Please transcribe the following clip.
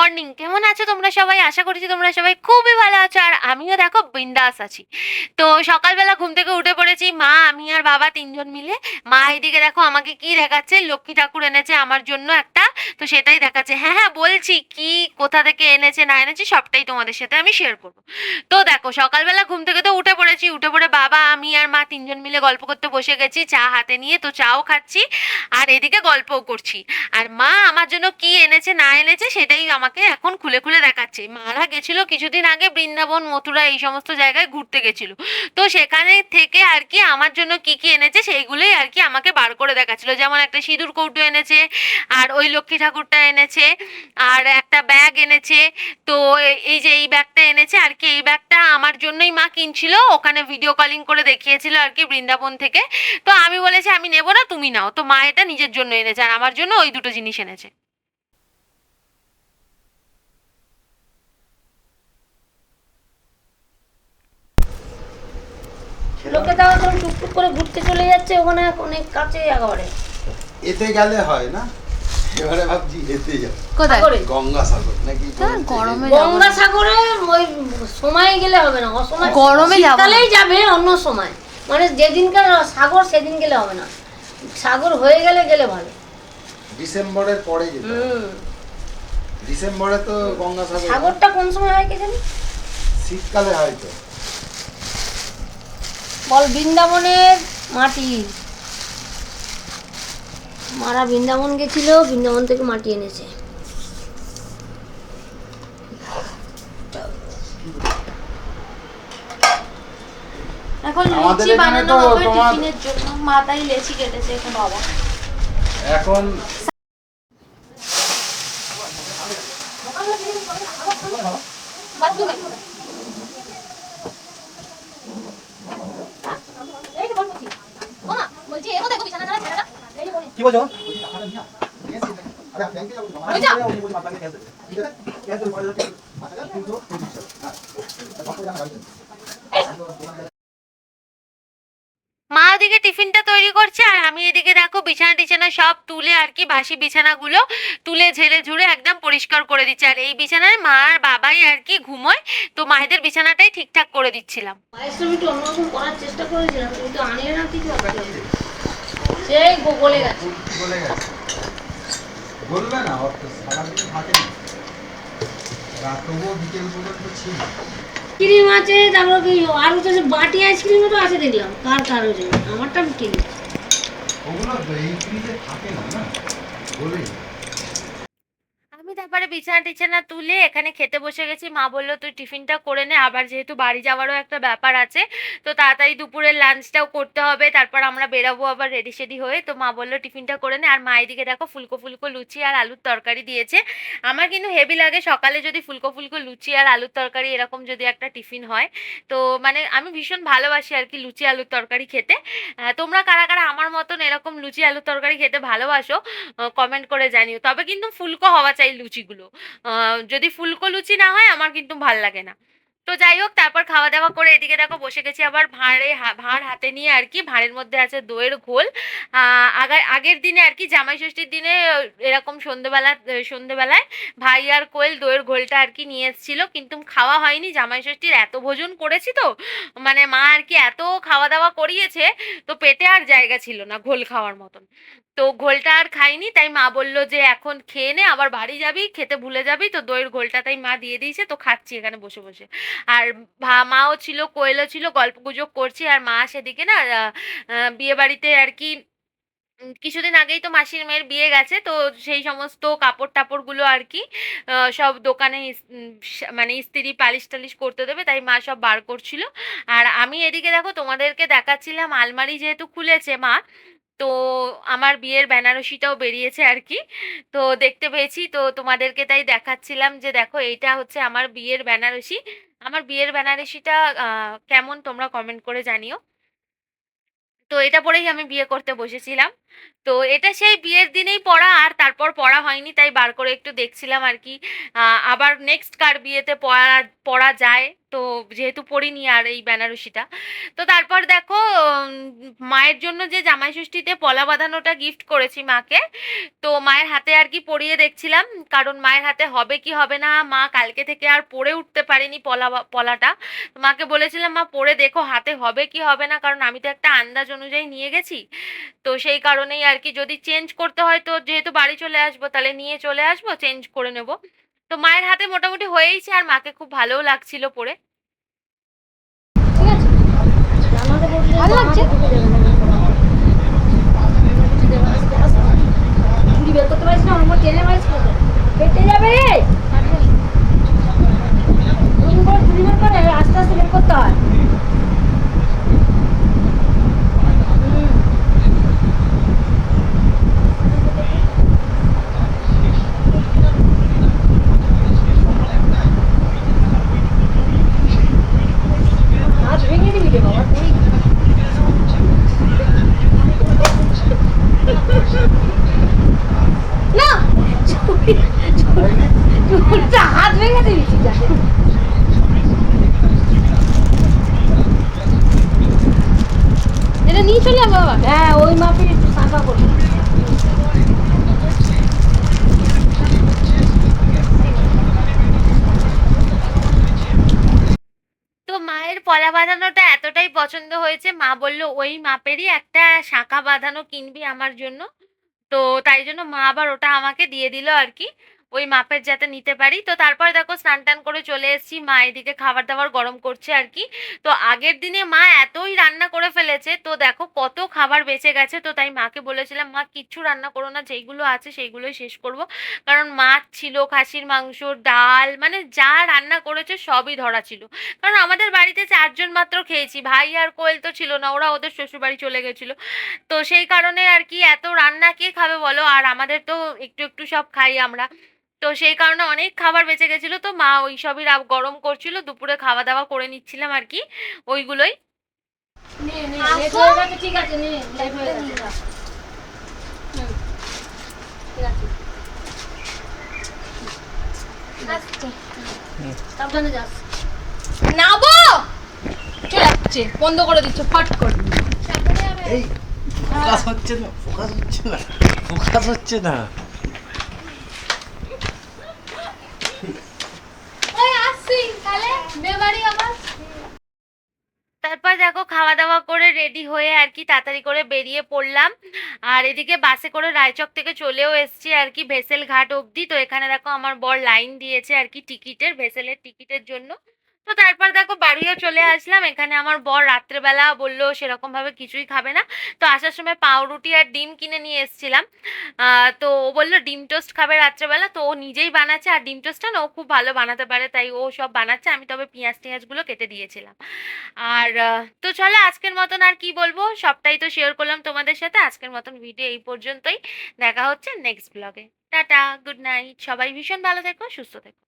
Morning, কেমন আছো তোমরা সবাই? আশা করছি তোমরা সবাই খুবই ভালো আছো, আর আমিও দেখো বিন্দাস আছি। তো সকালবেলা ঘুম থেকে উঠে পড়েছি, মা, আমি আর বাবা তিনজন মিলে। মা এদিকে দেখো আমাকে কি দেখাচ্ছে, লক্ষ্মী ঠাকুর এনেছে আমার জন্য একটা। তো সেটাই দেখাচ্ছে। হ্যাঁ হ্যাঁ, বলছি কি, কোথা থেকে এনেছে না এনেছে সবটাই তোমাদের সাথে আমি শেয়ার করবো। তো দেখো সকালবেলা ঘুম থেকে তো উঠে পড়েছি, উঠে পড়ে বাবা, আমি আর মা তিনজন মিলে গল্প করতে বসে গেছি, চা হাতে নিয়ে। তো চাও খাচ্ছি আর এদিকে গল্পও করছি। আর মা আমার জন্য কি এনেছে না এনেছে সেটাই আমাকে এখন খুলে খুলে দেখাচ্ছে। মারা গেছিল কিছুদিন আগে বৃন্দাবন, মথুরা, এই সমস্ত জায়গায় ঘুরতে গেছিল। তো সেখানে থেকে আর কি আমার জন্য কি কি এনেছে সেইগুলোই আর কি আমাকে বার করে দেখাচ্ছিল। যেমন একটা সিঁদুর কৌটো এনেছে, আর ওই লক্ষ্মী ঠাকুরটা এনেছে, আর একটা ব্যাগ এনেছে। তো এই যে এই ব্যাগটা এনেছে আর কি, এই ব্যাগটা আমার জন্যই মা কিনছিল, ওখানে ভিডিও কলিং করে দেখিয়েছিল আর কি বৃন্দাবন থেকে। তো আমি বলেছি আমি নেবো না, তুমি নাও। তো মা এটা নিজের জন্য এনেছে, আর আমার জন্য ওই দুটো জিনিস এনেছে। লোকে তাও তো টুকটুক করে ঘুরতে চলে যাচ্ছে ওখানে, অনেক কাছে একেবারে। এতে গেলে হয় না, এবারে ভাবছি এতে যাবো। কোথায়? সাগরে। গঙ্গাসাগর নাকি গরমে গঙ্গা সাগরে ওই সময় গেলে হবে না, অসময় গরমে যাবো না। শীতকালেই যাবে, অন্য সময় মানে যেদিনকার সাগর সেদিন গেলে হবে না, সাগর হয়ে গেলে গেলে ভালো। ডিসেম্বরের পরে যেতে হবে। ডিসেম্বরে তো গঙ্গাসাগর সাগরটা কোন সময় হয় কে জানি? শীতকালে হয়তো। বল বৃন্দাবনের মাটি, মারা বৃন্দাবন গেছিল, বৃন্দাবন থেকে মাটি এনেছে। এখন আমাদের লুচি এখানে বানানো তো হবে তোমার- টিফিনের জন্য। মাথায় লেচি কেটেছে এখন বাবা। এখন কি বলছো? মা ওদিকে টিফিনটা তৈরি করছে, আর আমি এদিকে দেখো বিছানা টিছানা সব তুলে আর কি, বাসি বিছানাগুলো তুলে ঝেড়ে ঝুড়ে একদম পরিষ্কার করে দিচ্ছে। আর এই বিছানায় মা আর বাবাই আর কি ঘুমোয়, তো মায়েদের বিছানাটাই ঠিকঠাক করে দিচ্ছিলাম। পায়েসটা একটু অন্যরকম করার চেষ্টা করেছিলাম, কিন্তু আনিয়ে না কিছু সেই গলে গেছে। বলে গেছে, বলবে না, অত সারাদিন থাকে না, রাত তবুও বিকেল পর্যন্ত ছিল। ক্রিম আছে, তারপর কি আরো তো বাটি আইসক্রিমও তো আছে দেখলাম, কার কার হয়েছে, আমারটা আমি কিনি। ওগুলো এই ফ্রিজে থাকে না, না বলে। আমি তারপরে বিছানা টিছানা তুলে এখানে খেতে বসে গেছি। মা বললো তুই টিফিনটা করে নে, আবার যেহেতু বাড়ি যাওয়ারও একটা ব্যাপার আছে, তো তাড়াতাড়ি দুপুরের লাঞ্চটাও করতে হবে, তারপর আমরা বেরাবো আবার রেডি সেডি হয়ে। তো মা বললো টিফিনটা করে নে। আর মা এদিকে দেখো ফুলকো ফুলকো লুচি আর আলুর তরকারি দিয়েছে। আমার কিন্তু হেভি লাগে সকালে যদি ফুলকো ফুলকো লুচি আর আলুর তরকারি এরকম যদি একটা টিফিন হয়। তো মানে আমি ভীষণ ভালোবাসি আর কি লুচি আলুর তরকারি খেতে। তোমরা কারা কারা আমার মতন এরকম লুচি আলুর তরকারি খেতে ভালোবাসো কমেন্ট করে জানিও। তবে কিন্তু ফুলকো হওয়া চাই লুচিগুলো। যদি ফুলকো লুচি না হয় আমার কিন্তু ভাল লাগে না। তো যাই হোক, তারপর খাওয়া দাওয়া করে এদিকে দেখো বসে গেছি আবার ভাঁড় হাতে নিয়ে আর কি। ভাঁড়ের মধ্যে আছে দইয়ের ঘোল। আগের দিনে আর কি জামাই ষষ্ঠীর দিনে এরকম সন্ধেবেলায় ভাই আর কোয়েল দইয়ের ঘোলটা আর কি নিয়ে এসেছিল, কিন্তু খাওয়া হয়নি। জামাই ষষ্ঠীর এত ভোজন করেছি তো, মানে মা আর কি এত খাওয়া দাওয়া করিয়েছে, তো পেটে আর জায়গা ছিল না ঘোল খাওয়ার মতন। তো ঘোলটা আর খাইনি, তাই মা বললো যে এখন খেয়ে নে, আবার বাড়ি যাবি খেতে ভুলে যাবি। তো দইয়ের ঘোলটা তাই মা দিয়ে দিয়েছে, তো খাচ্ছি এখানে বসে বসে। আর মাও ছিল, কোয়েলও ছিল, গল্প গুজব করছি। আর মা সেদিকে না বিয়ে বাড়িতে আর কি কিছুদিন আগেই তো মাসির মেয়ের বিয়ে গেছে, তো সেই সমস্ত কাপড় টাপড় গুলো আর কি সব দোকানে মানে ইস্ত্রি পালিশ টালিশ করতে দেবে, তাই মা সব বার করছিল। আর আমি এদিকে দেখো তোমাদেরকে দেখাচ্ছিলাম আলমারি যেহেতু খুলেছে মা, তো আমার বিয়ের বেনারসিটাও বেরিয়েছে আর কি। তো দেখতে পেয়েছি, তো তোমাদেরকে তাই দেখাচ্ছিলাম যে দেখো এইটা হচ্ছে আমার বিয়ের বেনারসি। আমার বিয়ের বেনারসিটা কেমন তোমরা কমেন্ট করে জানিও। তো এটা পরেই আমি বিয়ে করতে বসেছিলাম। তো এটা সেই বিয়ের দিনেই পড়া, আর তারপর পড়া হয়নি, তাই বার করে একটু দেখছিলাম আর কি। আবার নেক্সট কার বিয়েতে পড়া পড়া যায়, তো যেহেতু পড়িনি আর এই বেনারসিটা। তো তারপর দেখো মায়ের জন্য যে জামাই ষষ্ঠীতে পলা বাঁধানোটা গিফট করেছি মাকে, তো মায়ের হাতে আর কি পরিয়ে দেখছিলাম, কারণ মায়ের হাতে হবে কি হবে না, মা কালকে থেকে আর পরে উঠতে পারেনি পলাটা। তো মাকে বলেছিলাম মা পরে দেখো হাতে হবে কি হবে না, কারণ আমি তো একটা আন্দাজ অনুযায়ী নিয়ে গেছি। তো সেই কারণেই আর কি, যদি চেঞ্জ করতে হয় তো যেহেতু বাড়ি চলে আসবো তাহলে নিয়ে চলে আসবো, চেঞ্জ করে নেব। তো মায়ের হাতে মোটামুটি হয়েইছে, আর মাকে খুব ভালোও লাগছিল পরে। ঠিক আছে, জামাতে পড়লে ভালো লাগছে? ঢুকে যাবে না। ছুরি বের করতে পারিস না, অন্য টেনে মারিস কোথায়? কেটে যাবে রে। দুদিন পর ছুরি বের করে আস্তে আস্তে বের করতে হয়। হুম। হাত ভেঙে দিবি রে বাবা তুই। না, চুলটা হাত ভেঙে দিবি ঠিক আছে। এটা নিয়ে চলে যাবো বাবা। হ্যাঁ, ওই মাপে একটু ফাঁকা করবি। তো মায়ের পলা বাঁধানোটা এতটাই পছন্দ হয়েছে, মা বলল ওই মাপেরই একটা শাঁখা বাঁধানো কিনবি আমার জন্য। তো তাই জন্য মা আবার ওটা আমাকে দিয়ে দিল আর কি, ওই মাপের যাতে নিতে পারি। তো তারপর দেখো স্নান টান করে চলে এসেছি, মা এদিকে খাবার দাবার গরম করছে আর কি। তো আগের দিনে মা এতই রান্না করে ফেলেছে, তো দেখো কত খাবার বেঁচে গেছে। তো তাই মাকে বলেছিলাম মা কিচ্ছু রান্না করো না, যেইগুলো আছে সেইগুলোই শেষ করব, কারণ মাছ ছিল, খাসির মাংস, ডাল, মানে যা রান্না করেছে সবই ধরা ছিল। কারণ আমাদের বাড়িতে 4 জন মাত্র খেয়েছি, ভাই আর কোয়েল তো ছিল না, ওরা ওদের শ্বশুর বাড়ি চলে গেছিল। তো সেই কারণে আর কি এত রান্না কে খাবে বলো, আর আমাদের তো একটু একটু সব খাই আমরা। তো সেই কারণে অনেক খাবার বেঁচে গেছিল, তো মা ওই সবই গরম করছিল, দুপুরে খাওয়া দাওয়া করে নিচ্ছিলাম আর কি ওইগুলোই। নে নে, লেট হয়ে গেছে, ঠিক আছে নে, লেট হয়ে গেছে। হুম, ঠিক আছে। সাবধানে যাস। নাবো চলে যাচ্ছে, বন্ধ করে দিচ্ছ ফট করে। এই ফোকাস হচ্ছে না, ফোকাস হচ্ছে না, ফোকাস হচ্ছে না। ওই আসছি তাহলে মেবাড়ি আবার। তারপর দেখো খাওয়া দাওয়া করে রেডি হয়ে আর কি তাড়াতাড়ি করে বেরিয়ে পড়লাম। আর এদিকে বাসে করে রায়চক থেকে চলেও এসেছি আর কি ভেসেল ঘাট অবধি। তো এখানে দেখো আমার বর লাইন দিয়েছে আর কি টিকিটের, ভেসেলের টিকিটের জন্য। তো তারপর দেখো বাড়িও চলে আসলাম। এখানে আমার বর রাত্রেবেলা বললো সেরকম ভাবে কিছুই খাবে না, তো আসার সময় পাউরুটি আর ডিম কিনে নিয়ে এসেছিলাম। তো ও বললো ডিম টোস্ট খাবে রাত্রেবেলা, তো ও নিজেই বানাচ্ছে, আর ডিম টোস্টটা না ও খুব ভালো বানাতে পারে, তাই ও সব বানাচ্ছে, আমি তবে পেঁয়াজ টেঁয়াজগুলো কেটে দিয়েছিলাম। আর তো চলো আজকের মতন আর কি বলবো, সবটাই তো শেয়ার করলাম তোমাদের সাথে। আজকের মতন ভিডিও এই পর্যন্তই, দেখা হচ্ছে নেক্সট ব্লগে। টাটা, গুড নাইট, সবাই ভীষণ ভালো থেকো, সুস্থ থেকো।